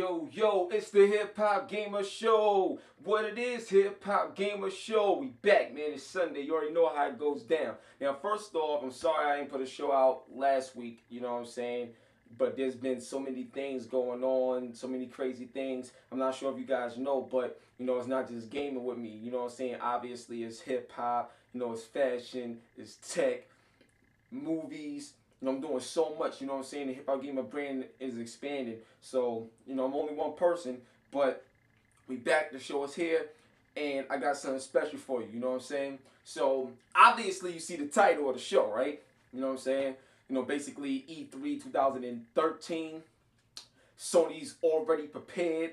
Yo, it's the Hip Hop Gamer Show. What it is, Hip Hop Gamer Show. We back, man. It's Sunday. You already know how it goes down. Now, first off, I'm sorry I didn't put a show out last week. You know what I'm saying? But there's been so many things going on, so many crazy things. I'm not sure if you guys know, but, you know, it's not just gaming with me. You know what I'm saying? Obviously, it's hip-hop. You know, it's fashion. It's tech. Movies. You know, I'm doing so much, you know what I'm saying? The Hip Hop Gamer brand is expanding. So, you know, I'm only one person, but we back, the show is here, and I got something special for you, you know what I'm saying? So, obviously, you see the title of the show, right? You know what I'm saying? You know, basically, E3 2013, Sony's already prepared.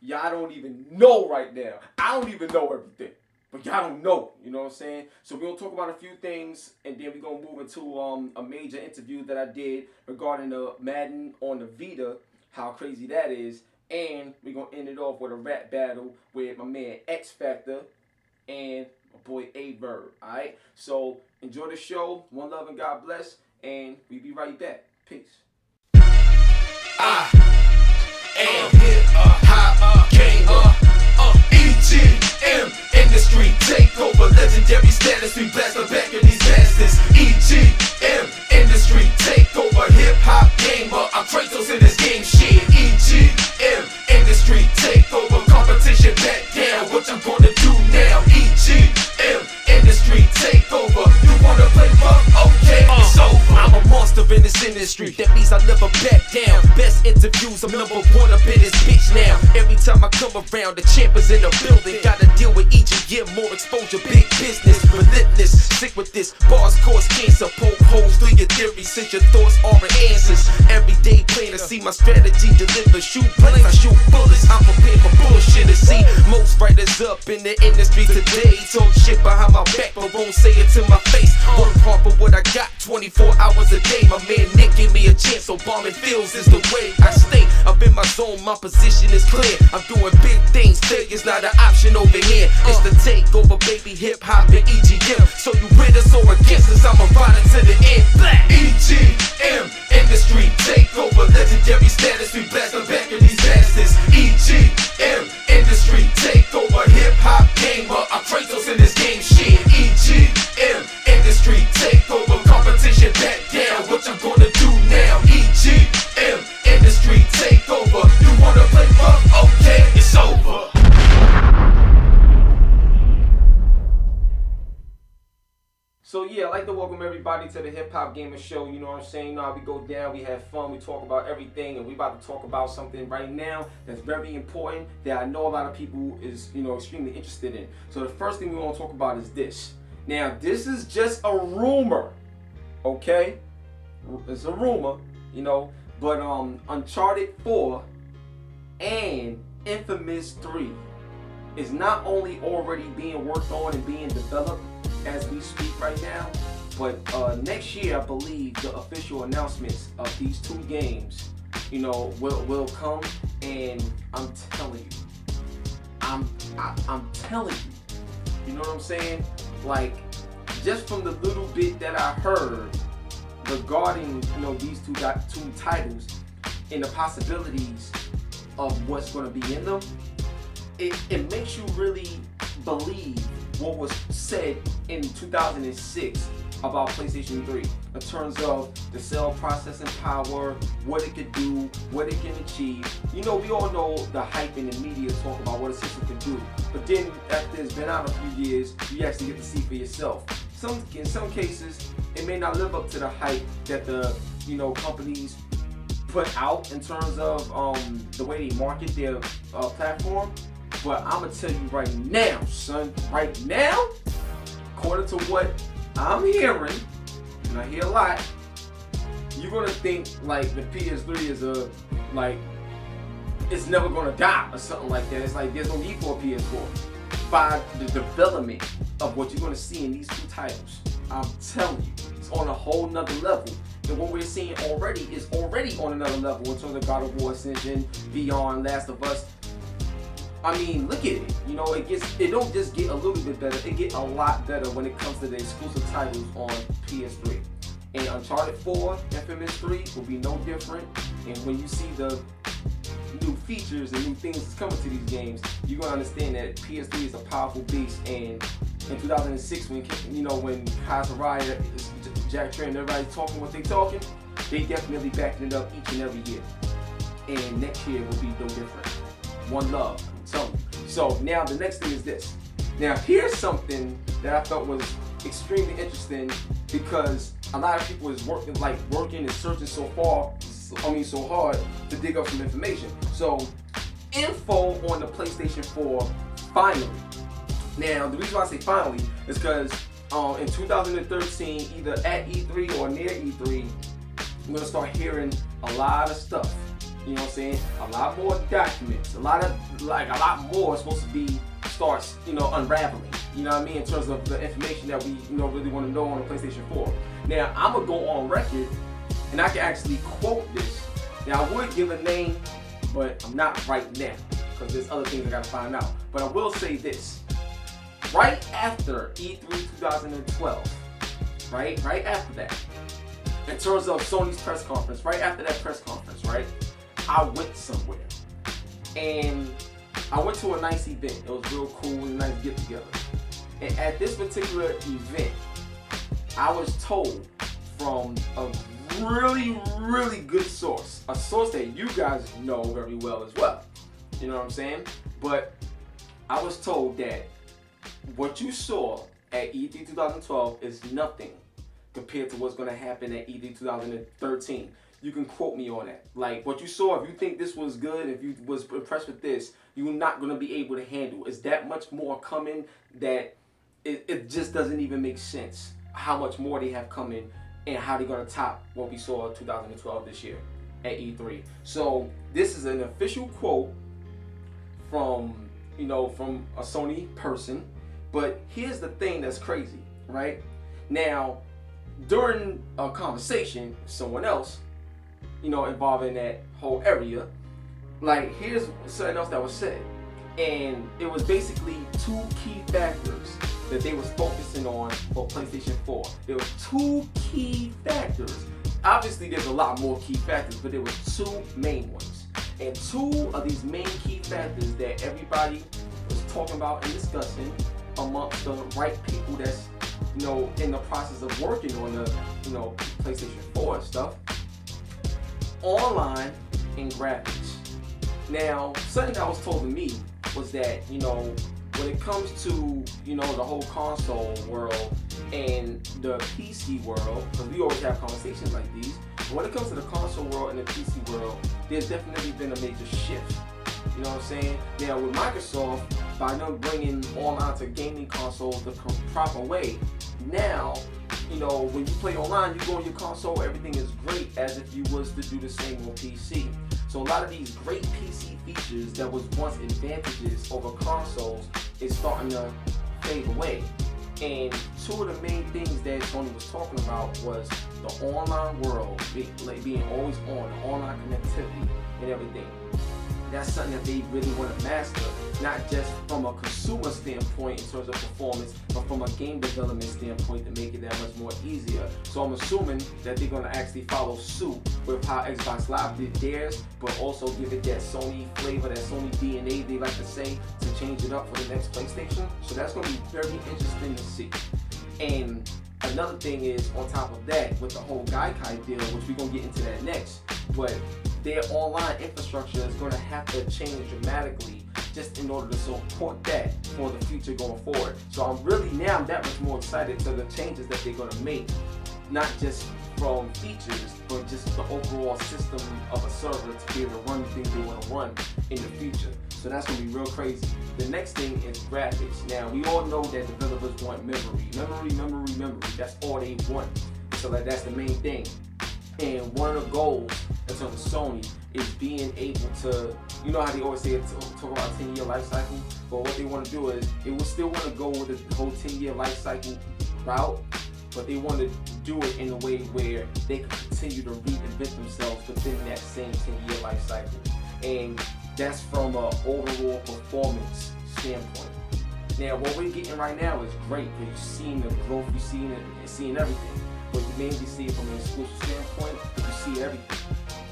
Y'all don't even know right now. I don't even know everything. But y'all don't know, you know what I'm saying? So we're going to talk about a few things, and then we're going to move into a major interview that I did regarding the Madden on the Vita, how crazy that is. And we're going to end it off with a rap battle with my man X-Factor and my boy Aye Verb, alright? So enjoy the show, one love and God bless, and we'll be right back. Peace. I am HipHopGamer, EGM. Industry takeover, legendary status. We blast the back of these bastards. EGM, industry takeover, hip hop gamer. I'm Kratos in this game shit. EGM, industry takeover, competition back down. What you gonna do now? EGM, industry takeover. You wanna play rough? Okay, it's over. I'm a monster in this industry. That means I never back down. Best interviews, I'm number one up in this bitch now. Every time I come around, the champ is in the building. Gotta deal with EGM, more exposure, big business, relentless. Sick with this, bars cause cancer. Poke holes through your theory, since your thoughts aren't answers. Every day plan to see my strategy deliver. Shoot blanks, I shoot bullets. I'm prepared for bullshit to see most writers up in the industry today. Talk shit behind my back, but won't say it to my face. Work hard for what I got, 24 hours a day. My man Nick gave me a chance, so bombing fields is the way I stay. Up in my zone, my position is clear. I'm doing big things, failure's not an option over here. It's the takeover, baby, hip hop and EGM. So you with us or against us, I'ma ride it to the end. EGM, industry takeover, legendary status. We blast the back of these bastards. EGM, industry takeover, hip hop gamer. I'm Kratos in this game shit. EGM, industry takeover, competition back down. What you gonna do now? EGM, industry takeover. You wanna play rough? Okay, it's over. So yeah, I'd like to welcome everybody to the Hip Hop Gamer Show. You know what I'm saying? You know how we go down, we have fun, we talk about everything, and we about to talk about something right now that's very important that I know a lot of people is, you know, extremely interested in. So the first thing we want to talk about is this. Now, this is just a rumor, okay? It's a rumor, you know, but Uncharted 4 and Infamous 3 is not only already being worked on and being developed as we speak right now, but next year I believe the official announcements of these two games, you know, will come, and I'm telling you, I'm telling you, you know what I'm saying? Like, just from the little bit that I heard regarding, you know, these two titles and the possibilities of what's going to be in them, it makes you really believe what was said in 2006 about PlayStation 3 in terms of the cell processing power, what it could do, what it can achieve. You know, we all know the hype in the media talk about what a system can do, but then after it's been out a few years, you actually get to see for yourself. In some cases, it may not live up to the hype that the, you know, companies put out in terms of the way they market their platform. But I'm gonna tell you right now, son, right now, according to what I'm hearing, and I hear a lot, you're gonna think like the PS3 is it's never gonna die or something like that. It's like there's no need for a PS4 by the development of what you're gonna see in these two titles. I'm telling you, it's on a whole nother level. And what we're seeing already is already on another level in terms of God of War Ascension, Beyond, Last of Us. I mean, look at it. You know, it don't just get a little bit better, it get a lot better when it comes to the exclusive titles on PS3. And Uncharted 4, Infamous 3 will be no different. And when you see the features and new things that's coming to these games, you're gonna understand that PS3 is a powerful beast. And in 2006, when Kaiseraya, Jack Tran, everybody's talking what they talking, they definitely backing it up each and every year. And next year will be no different. One love, I'm telling you. So now the next thing is this. Now here's something that I thought was extremely interesting, because a lot of people is working and searching so hard to dig up some information. So info on the PlayStation 4 finally. Now the reason why I say finally is because in 2013, either at E3 or near E3, we're gonna start hearing a lot of stuff. You know what I'm saying? A lot more documents, a lot more is supposed to be starts, unraveling. You know what I mean? In terms of the information that we, really want to know on the PlayStation 4. Now, I'm gonna go on record, and I can actually quote this. Now, I would give a name, but I'm not right now, because there's other things I gotta find out. But I will say this. Right after E3 2012, right after that, in terms of Sony's press conference, right after that press conference, right, I went somewhere, and I went to a nice event. It was real cool and nice get together. And at this particular event, I was told from a really, really good source, a source that you guys know very well as well. You know what I'm saying? But I was told that what you saw at E3 2012 is nothing compared to what's going to happen at E3 2013. You can quote me on that. Like, what you saw, if you think this was good, if you was impressed with this, you're not going to be able to handle. It's that much more coming that it just doesn't even make sense how much more they have coming and how they're going to top what we saw in 2012 this year at E3. So this is an official quote from a Sony person. But here's the thing that's crazy, right? Now, during a conversation with someone else, involving that whole area, like, here's something else that was said. And it was basically two key factors that they was focusing on for PlayStation 4. There was two key factors. Obviously, there's a lot more key factors, but there was two main ones. And two of these main key factors that everybody was talking about and discussing amongst the right people that's, in the process of working on the, PlayStation 4 and stuff, online and graphics. Now, something that was told to me was that, when it comes to, the whole console world and the PC world, because we always have conversations like these, but when it comes to the console world and the PC world, there's definitely been a major shift. You know what I'm saying? Now, with Microsoft, by them bringing online to gaming consoles the proper way, now, when you play online, you go on your console, everything is great as if you was to do the same on PC. So a lot of these great PC features that was once advantages over consoles is starting to fade away. And two of the main things that Sony was talking about was the online world, being always on, the online connectivity and everything. That's something that they really want to master, not just from a consumer standpoint in terms of performance, but from a game development standpoint to make it that much more easier. So I'm assuming that they're going to actually follow suit with how Xbox Live did theirs, but also give it that Sony flavor, that Sony DNA, they like to say, to change it up for the next PlayStation. So that's going to be very interesting to see. And another thing is, on top of that, with the whole Gaikai deal, which we're going to get into that next, but their online infrastructure is going to have to change dramatically just in order to support that for the future going forward. So I'm that much more excited to the changes that they're going to make, not just from features, but just the overall system of a server to be able to run the things they want to run in the future. So that's going to be real crazy. The next thing is graphics. Now, we all know that developers want memory. That's all they want. So that's the main thing. And one of the goals in terms of Sony is being able to, how they always say, talk about a 10-year life cycle, but what they want to do is, they will still want to go with the whole 10-year life cycle route, but they want to do it in a way where they can continue to reinvent themselves within that same 10-year life cycle. And that's from an overall performance standpoint. Now, what we're getting right now is great, because you're seeing the growth, you're seeing everything. But you mainly see it from an exclusive standpoint, but you see everything.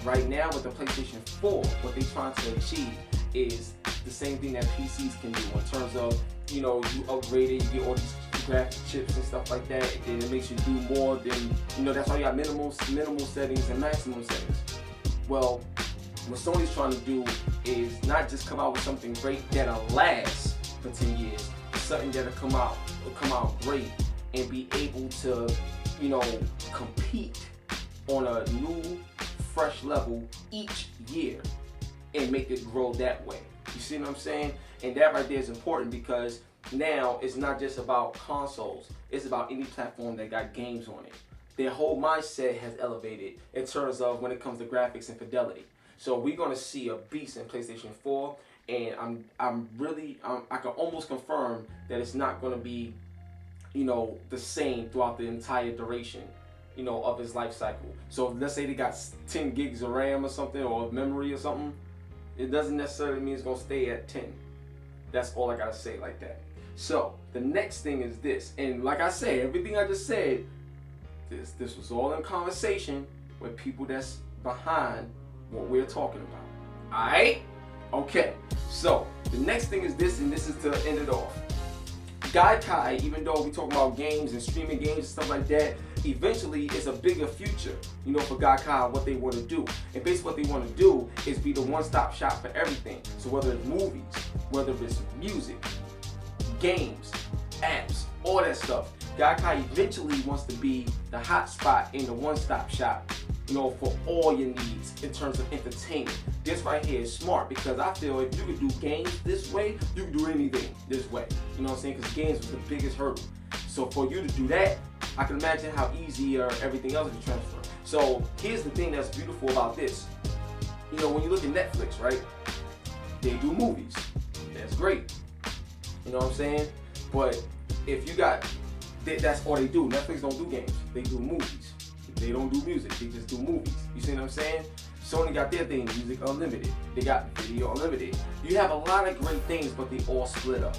right now with the PlayStation 4, what they're trying to achieve is the same thing that PCs can do in terms of, you know, you upgrade it, you get all these graphic chips and stuff like that, and it makes you do more than, you know, that's why you got minimal settings and maximum settings. Well, what Sony's trying to do is not just come out with something great that'll last for 10 years, but something that'll come out great and be able to, you know, compete on a new, fresh level each year and make it grow that way. You see what I'm saying? And that right there is important because now it's not just about consoles, it's about any platform that got games on it. Their whole mindset has elevated in terms of when it comes to graphics and fidelity. So we're gonna see a beast in PlayStation 4, and I can almost confirm that it's not gonna be, you know, the same throughout the entire duration, you know, of its life cycle. So let's say they got 10 gigs of RAM or something, or memory or something, it doesn't necessarily mean it's gonna stay at 10. That's all I gotta say like that. So the next thing is this, and like I said, everything I just said, this was all in conversation with people that's behind what we're talking about. Alright? Okay. So the next thing is this, and this is to end it off. Gaikai, even though we talk about games and streaming games and stuff like that, eventually it's a bigger future, you know, for Gaikai, what they want to do. And basically what they want to do is be the one-stop shop for everything. So whether it's movies, whether it's music, games, apps, all that stuff, Gaikai eventually wants to be the hot spot in the one-stop shop, you know, for all your needs in terms of entertainment. This right here is smart because I feel if you could do games this way, you can do anything this way. You know what I'm saying? Because games was the biggest hurdle. So for you to do that, I can imagine how easier everything else is transfer. So here's the thing that's beautiful about this. You know, when you look at Netflix, right? They do movies. That's great. You know what I'm saying? But if you got, that's all they do. Netflix don't do games. They do movies. They don't do music. They just do movies. You see what I'm saying? Sony got their thing, Music Unlimited. They got Video Unlimited. You have a lot of great things, but they all split up.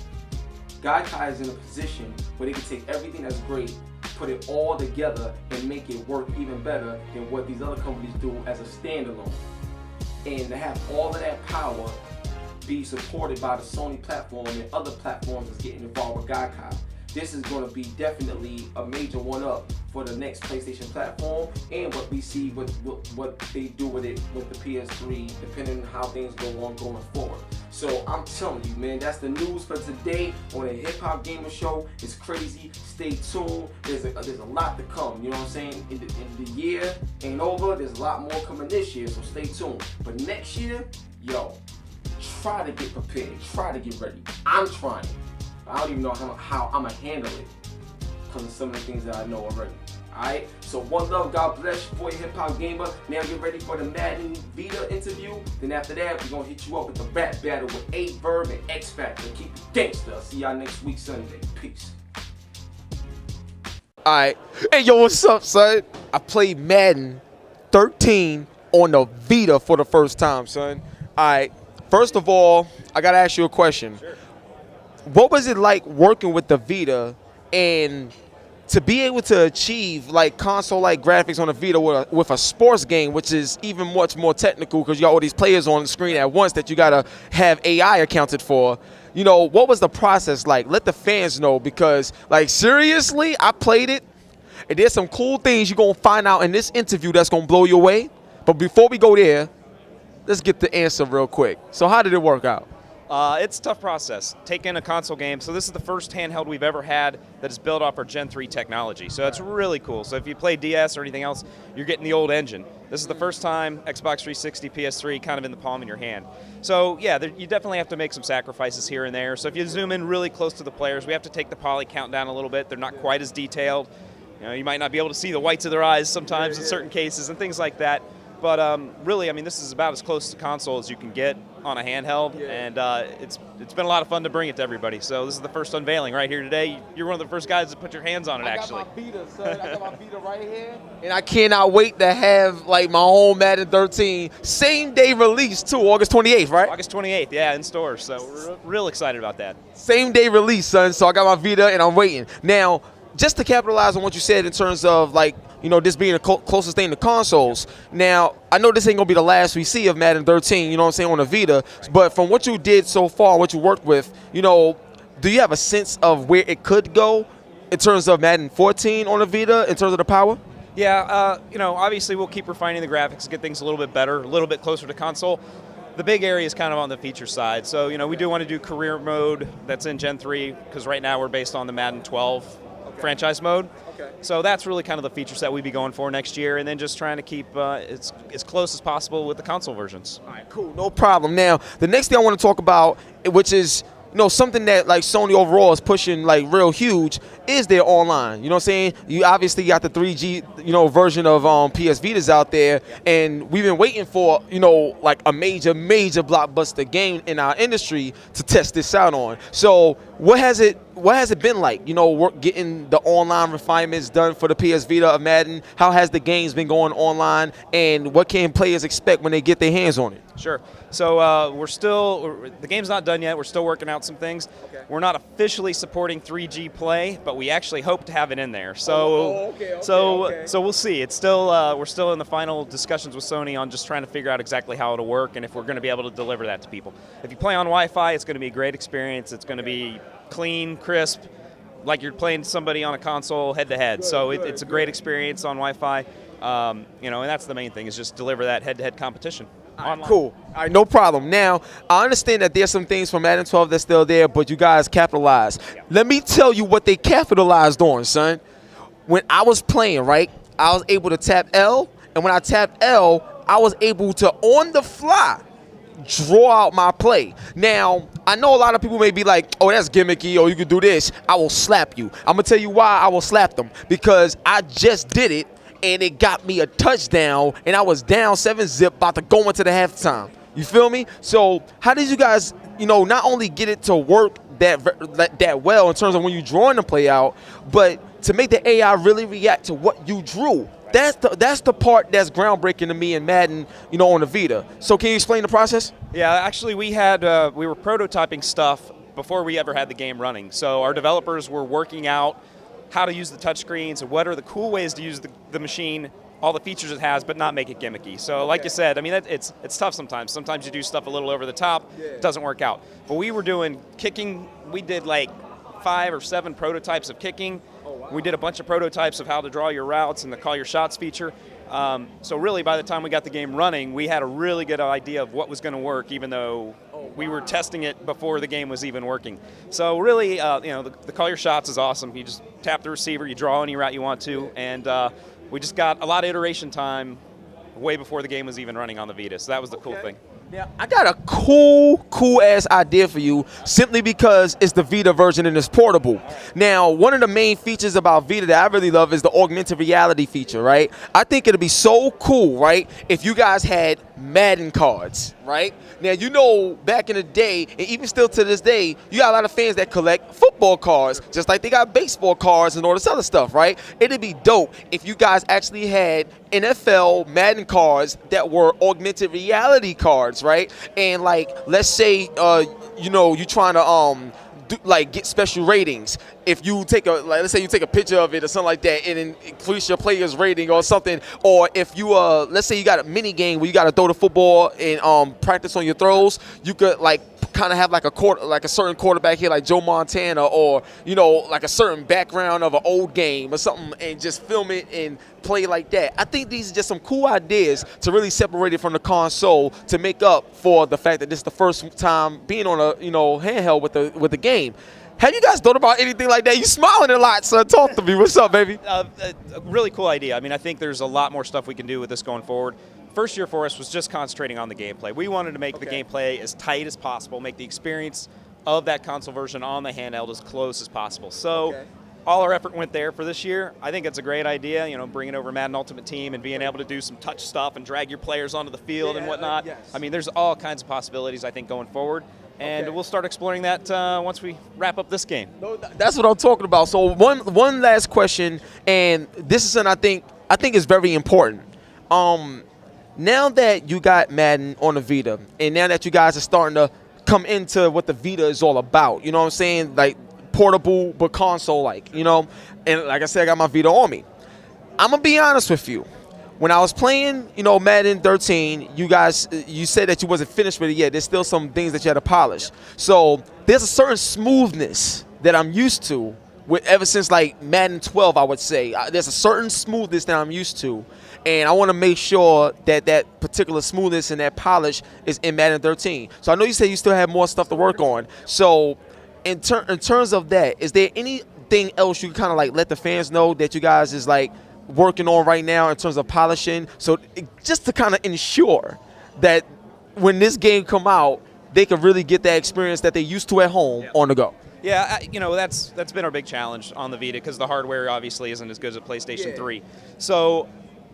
Gaikai is in a position where they can take everything that's great, put it all together, and make it work even better than what these other companies do as a standalone. And to have all of that power be supported by the Sony platform and other platforms that's getting involved with Gaikai. This is going to be definitely a major one-up for the next PlayStation platform and what we see what they do with it with the PS3, depending on how things go on going forward. So I'm telling you, man, that's the news for today on the Hip Hop Gamer Show. It's crazy. Stay tuned. There's a lot to come. You know what I'm saying? In the year ain't over. There's a lot more coming this year, so stay tuned. But next year, yo, try to get prepared. Try to get ready. I'm trying. I don't even know how I'm going to handle it because of some of the things that I know already. Alright? So one love, God bless you, boy, Hip Hop Gamer. Now get ready for the Madden Vita interview. Then after that, we're going to hit you up with the rap battle with Aye Verb and X-Factor. Keep it gangster. See y'all next week Sunday. Peace. Alright. Hey, yo, what's up, son? I played Madden 13 on the Vita for the first time, son. Alright. First of all, I got to ask you a question. Sure. What was it like working with the Vita and to be able to achieve like console-like graphics on the Vita with a sports game, which is even much more technical because you got all these players on the screen at once that you got to have AI accounted for? You know, what was the process like? Let the fans know because, like, seriously, I played it, and there's some cool things you're going to find out in this interview that's going to blow you away. But before we go there, let's get the answer real quick. So how did it work out? It's a tough process, taking a console game. So this is the first handheld we've ever had that is built off our Gen 3 technology. So it's really cool. So if you play DS or anything else, you're getting the old engine. This is the first time Xbox 360, PS3 kind of in the palm of your hand. So yeah, you definitely have to make some sacrifices here and there. So if you zoom in really close to the players, we have to take the poly count down a little bit. They're not quite as detailed. You know, you might not be able to see the whites of their eyes sometimes in certain cases and things like that. But really, I mean, this is about as close to console as you can get on a handheld, and it's been a lot of fun to bring it to everybody. So this is the first unveiling right here today. You're one of the first guys to put your hands on it, actually. I got my Vita, son. I got my Vita right here. And I cannot wait to have, like, my own Madden 13 same day release, too, August 28th, right? August 28th, yeah, in stores. So we're real excited about that. Same day release, son. So I got my Vita, and I'm waiting. Now, just to capitalize on what you said in terms of like, you know, this being the closest thing to consoles. Now, I know this ain't gonna be the last we see of Madden 13, you know what I'm saying, on the Vita, but from what you did so far, what you worked with, you know, do you have a sense of where it could go in terms of Madden 14 on the Vita, in terms of the power? Yeah, you know, obviously we'll keep refining the graphics, get things a little bit better, a little bit closer to console. The big area is kind of on the feature side. So, you know, we do want to do career mode that's in Gen 3, because right now we're based on the Madden 12 franchise mode. So that's really kind of the feature set we'd be going for next year, and then just trying to keep as close as possible with the console versions. All right, cool, no problem. Now, the next thing I want to talk about, which is, you know, something that like Sony overall is pushing like real huge, is their online. You know what I'm saying? You obviously got the 3G, you know, version of PS Vitas out there, and we've been waiting for, you know, like a major blockbuster game in our industry to test this out on. So what has it been like? You know, getting the online refinements done for the PS Vita of Madden. How has the games been going online, and what can players expect when they get their hands on it? Sure. So the game's not done yet. We're still working out some things. Okay. We're not officially supporting 3G play, but we actually hope to have it in there. So so we'll see. It's still we're still in the final discussions with Sony on just trying to figure out exactly how it'll work and if we're going to be able to deliver that to people. If you play on Wi-Fi, it's going to be a great experience. It's going to be clean, crisp, like you're playing somebody on a console head-to-head. So it's a great experience on Wi-Fi. You know, and that's the main thing, is just deliver that head-to-head competition. Online. Cool. All right, no problem. Now, I understand that there's some things from Madden 12 that's still there, but you guys capitalized. Yeah. Let me tell you what they capitalized on, son. When I was playing, right, I was able to tap L, and when I tapped L, I was able to, on the fly, draw out my play. Now, I know a lot of people may be like, oh, that's gimmicky, or you can do this. I will slap you. I'm going to tell you why I will slap them, because I just did it, and it got me a touchdown, and I was down 7-0, about to go into the halftime. You feel me? So how did you guys, you know, not only get it to work that well in terms of when you're drawing the play out, but to make the AI really react to what you drew? That's the part that's groundbreaking to me in Madden, you know, on the Vita. So can you explain the process? Yeah, actually we were prototyping stuff before we ever had the game running. So our developers were working out how to use the touchscreens and what are the cool ways to use the machine, all the features it has, but not make it gimmicky. So like you said, I mean, it's tough sometimes. Sometimes you do stuff a little over the top, it doesn't work out. But we were doing kicking, we did like 5 or 7 prototypes of kicking. We did a bunch of prototypes of how to draw your routes and the call your shots feature. So really, by the time we got the game running, we had a really good idea of what was going to work, even though we were testing it before the game was even working. So really, you know, the call your shots is awesome. You just tap the receiver, you draw any route you want to, and we just got a lot of iteration time way before the game was even running on the Vita. So that was the cool thing. Now, I got a cool-ass idea for you, simply because it's the Vita version and it's portable. Now, one of the main features about Vita that I really love is the augmented reality feature, right? I think it'd be so cool, right, if you guys had Madden cards, right? Now, you know, back in the day, and even still to this day, you got a lot of fans that collect football cards, just like they got baseball cards and all this other stuff, right? It'd be dope if you guys actually had NFL Madden cards that were augmented reality cards, right? And like, let's say, you know, you're trying to get special ratings. If you take let's say you take a picture of it or something like that, and then increase your player's rating or something, or if you let's say you got a mini game where you got to throw the football and practice on your throws, you could like kind of have like a certain quarterback here like Joe Montana, or you know, like a certain background of an old game or something, and just film it and play like that. I think these are just some cool ideas to really separate it from the console, to make up for the fact that this is the first time being on a, you know, handheld with the game. Have you guys thought about anything like that? You smiling a lot, son. Talk to me. What's up, baby? A really cool idea. I mean, I think there's a lot more stuff we can do with this going forward. First year for us was just concentrating on the gameplay. We wanted to make the gameplay as tight as possible, make the experience of that console version on the handheld as close as possible. So all our effort went there for this year. I think it's a great idea, you know, bringing over Madden Ultimate Team and being able to do some touch stuff and drag your players onto the field and whatnot. I mean, there's all kinds of possibilities, I think, going forward. And we'll start exploring that once we wrap up this game. No, that's what I'm talking about. So one last question, and this is something I think is very important. Now that you got Madden on the Vita, and now that you guys are starting to come into what the Vita is all about, you know what I'm saying? Like portable but console-like, you know? And like I said, I got my Vita on me. I'm going to be honest with you. When I was playing, you know, Madden 13, you said that you wasn't finished with it yet. There's still some things that you had to polish. So there's a certain smoothness that I'm used to ever since like Madden 12, I would say. There's a certain smoothness that I'm used to, and I want to make sure that that particular smoothness and that polish is in Madden 13. So I know you said you still have more stuff to work on. So in terms of that, is there anything else you can kind of like let the fans know that you guys is like working on right now in terms of polishing, so just to kind of ensure that when this game come out, they can really get that experience that they used to at home on the go? Yeah, you know, that's been our big challenge on the Vita, because the hardware obviously isn't as good as a PlayStation 3. So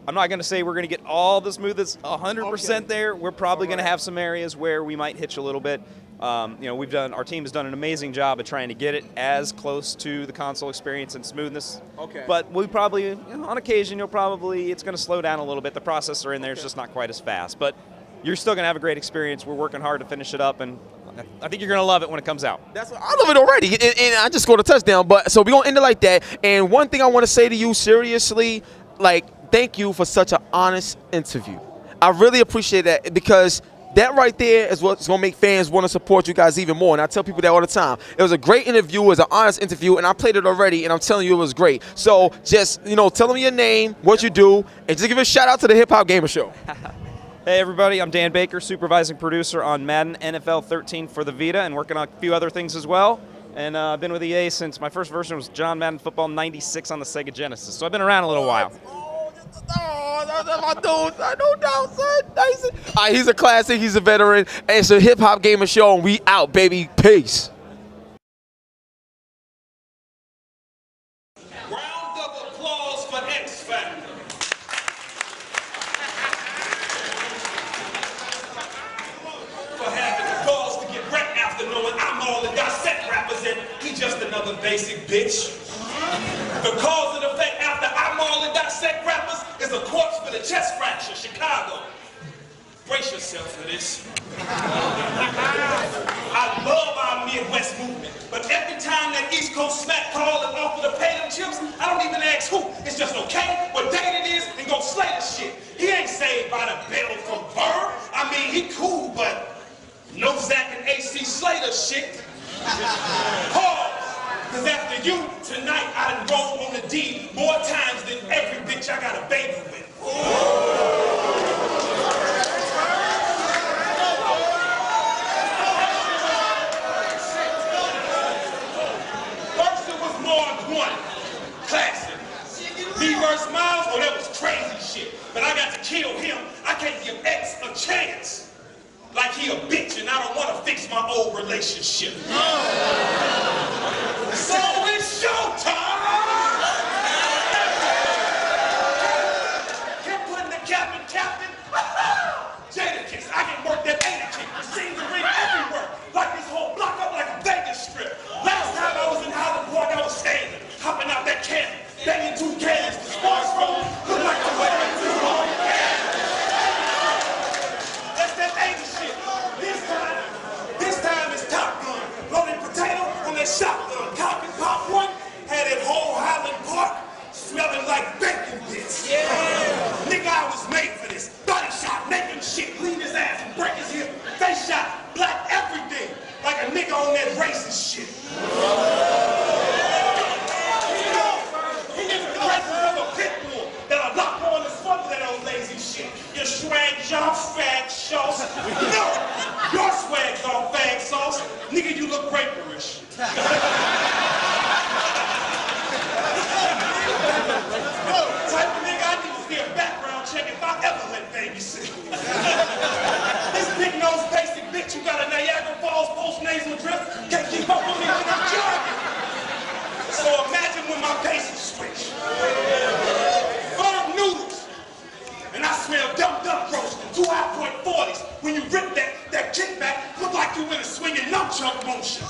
I'm not going to say we're going to get all the smoothest 100% there. We're probably going to have some areas where we might hitch a little bit. You know, our team has done an amazing job of trying to get it as close to the console experience and smoothness. Okay. But we probably, you know, on occasion, it's going to slow down a little bit. The processor in there is just not quite as fast. But you're still going to have a great experience. We're working hard to finish it up, and I think you're going to love it when it comes out. I love it already, and I just scored a touchdown. But so we're going to end it like that. And one thing I want to say to you, seriously, like, thank you for such an honest interview. I really appreciate that, because that right there is what's going to make fans want to support you guys even more. And I tell people that all the time. It was a great interview. It was an honest interview. And I played it already. And I'm telling you, it was great. So just, you know, tell them your name, what you do, and just give a shout out to the Hip Hop Gamer Show. Hey, everybody. I'm Dan Baker, supervising producer on Madden NFL 13 for the Vita, and working on a few other things as well. And I've been with EA since my first version was John Madden Football 96 on the Sega Genesis. So I've been around a little while. That's my dude. No doubt, son. All right, he's a classic. He's a veteran. And it's a Hip Hop Gamer Show, and we out, baby. Peace. Round of applause for X-Factor. For having the balls to get wrecked after knowing I'm all and dissect rappers and he just another basic bitch. The cause and effect after I'm all and dissect rappers is a corpse with a chest fracture, Chicago. Brace yourself for this. I love our Midwest movement, but every time that East Coast smack call and offer to pay them chips, I don't even ask who. It's just okay, what date it is, and go slay the shit. He ain't saved by the bell from Verb. I mean, he cool, but no Zach and AC Slater shit. Pause. Cause after you, tonight I done rolled on the D more times than every bitch I got a baby with. First it was Mark 1, classic. Me versus Miles, oh that was crazy shit. But I got to kill him. I can't give X a chance. Like he a bitch and I don't want to fix my old relationship. So it's showtime! Kept putting the captain. Jadakiss, I can work that Ada kick. Scenes are ring everywhere. Like this whole block up like a Vegas strip. Last time I was in Highland Park, I was standing, hopping out that cannon, banging 2 cannons. The sports room look like the way they do on the cannon. That's that Ada shit. This time it's Top Gun. Loaded potato on that shotgun. Cock and pop one. Had that whole Highland Park smelling like bacon bits. Yeah. Nigga, I was made for this. Body shot, making shit, lean his ass and break his hip. Face shot, black everything. Like a nigga on that racist shit. He is the presence of a pit bull that'll lock on the front of that old lazy shit. Your swag jump, fag sauce. No, your swag off fag sauce. Nigga, you look raperish. Type of nigga I need to see a background check if I ever let babysit. This big nose basic bitch who got a Niagara Falls post nasal drip can't keep up with me when I'm jogging. So imagine when my bases switch. Firm noodles. And I smell dumb roast and 2 high-point 40s. When you rip that kickback, look like you in a swinging nunchuck motion.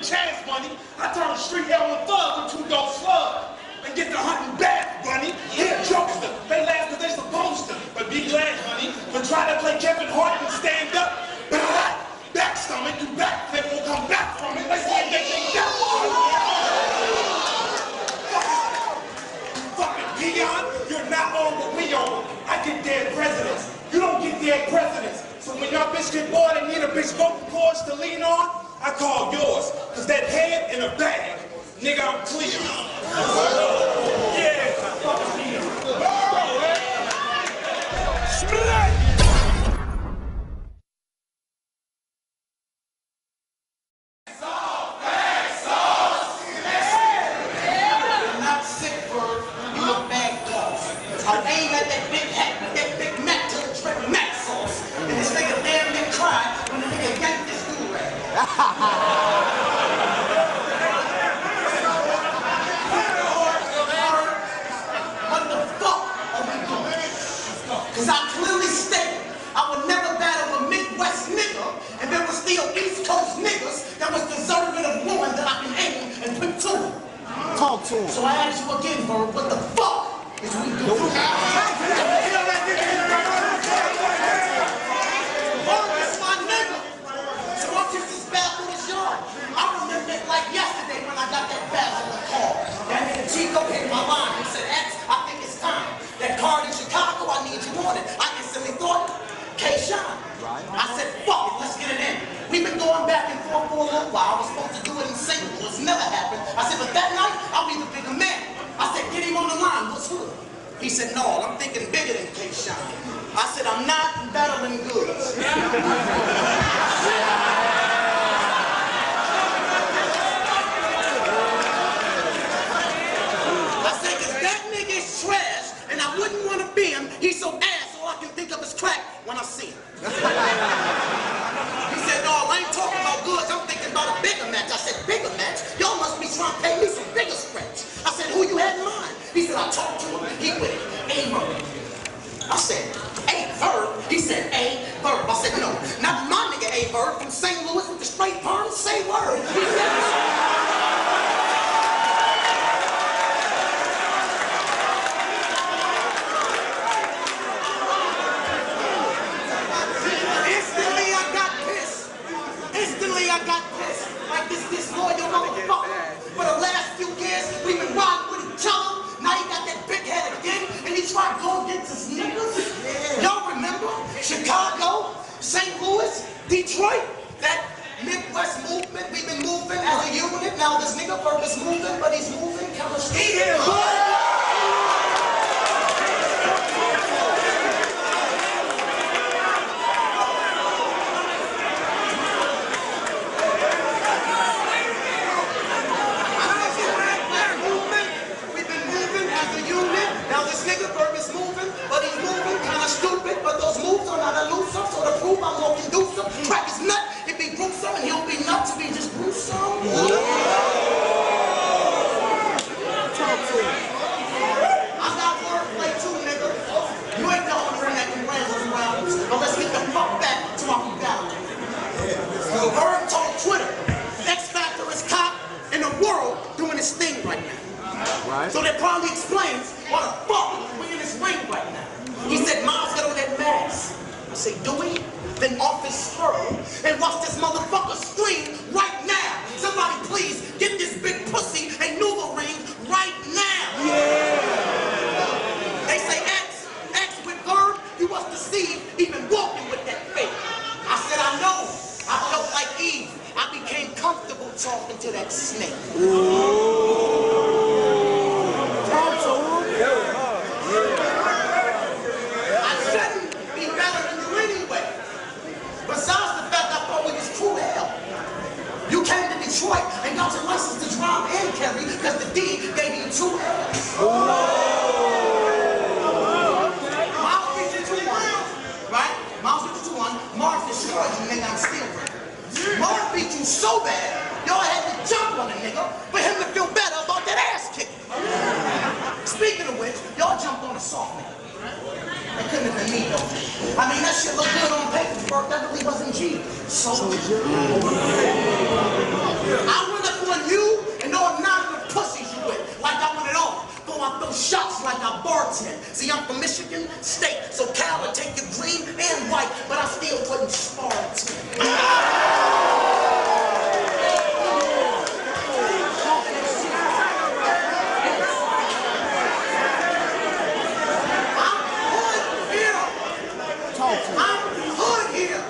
big chance, Bunny. I turn the street hell and thug into dope slug. And get to hunting back, Bunny. Yeah, jokester. They laugh because they supposed to. But be glad, honey. But try to play Kevin Hart and stand up. Back stomach, you back flip will come back from it. Let's say they think that fucking peon, you're not on what we on. I get dead presidents. You don't get dead presidents. So when y'all bitch get bored and need a bitch vocal cords to lean on, I call yours. Cause that head in a bag, nigga, I'm clear. Yeah, fucking Because I clearly stated I would never battle a Midwest nigga, and there were still East Coast niggas that was deserving of woman that I can aim and put to him. Talk to him. So I ask you again, Verb, what the fuck is we doing? Verb is my nigga. So I'm just as bad for his yard. I remember it like yesterday when I got that Basil call. That nigga Chico hit my line. He said, X, I think it's time. That card in Chicago, I need you on it. I instantly thought, K-Shine. Right. I said, fuck it, let's get it in. We've been going back and forth for a little while. I was supposed to do it in St. Louis. Never happened. I said, but that night, I'll be the bigger man. I said, get him on the line. What's good? He said, no, I'm thinking bigger than K-Shine. I said, I'm not battling goods. I said, because that nigga is trash, and I wouldn't want to be him. He's so ass, all I can think of is crack when I see him. He said, no, I ain't talking about goods. I'm thinking about a bigger match. I said, bigger match? Y'all must be trying to pay me some bigger scratch. I said, who you had in mind? He said, I talked to him. He with it. A Verb. I said, A Verb? He said, A Verb. I said, no, not my nigga A Verb from St. Louis with the straight perm. Say word. He said, I got pissed like this loyal motherfucker. For the last few years, we've been riding with each other. Now he got that big head again, and he tried to go against his niggas. Y'all remember Chicago, St. Louis, Detroit, that Midwest movement? We've been moving as a unit. Now this nigga Verb is moving, but he's moving kind of stupid, but those moves are not elusive, so to prove I'm more conducive, crack his nut, it be gruesome, and he'll be nuts to be just gruesome. I got wordplay too, nigga. You ain't the only one that can brand those rounds, but let's get the fuck back to our reality. The Verb told Twitter, X-Factor is top in the world doing his thing right now. Right. So that probably explains why the fuck we're in this ring right now. He said, Miles, get on that mask. I say, do we? Then off his spur and watch this motherfucker scream right now. Somebody please get this big pussy a noodle ring right now. Yeah. They say, X with Verb, you was deceived even walking with that fake. I said, I know. I felt like Eve. I became comfortable talking to that snake. Besides the fact I thought we was true hell. You came to Detroit and got your license to drive and carry because the D gave you 2 L's. Miles beat you 2-1, right? Miles beat you 2-1. Mars destroyed you, nigga. I'm still ready. Mars beat you so bad, y'all had to jump on the nigga for him to feel better about that ass kicking. Speaking of which, y'all jumped on a soft nigga. It couldn't have been me though. I mean, that shit looked good on paper, but that really wasn't G. So I Michigan State. So Cal would take your green and white, but I still couldn't smart. I'm hood here.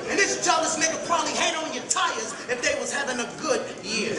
And this jealous nigga probably hate on your tires if they was having a good year.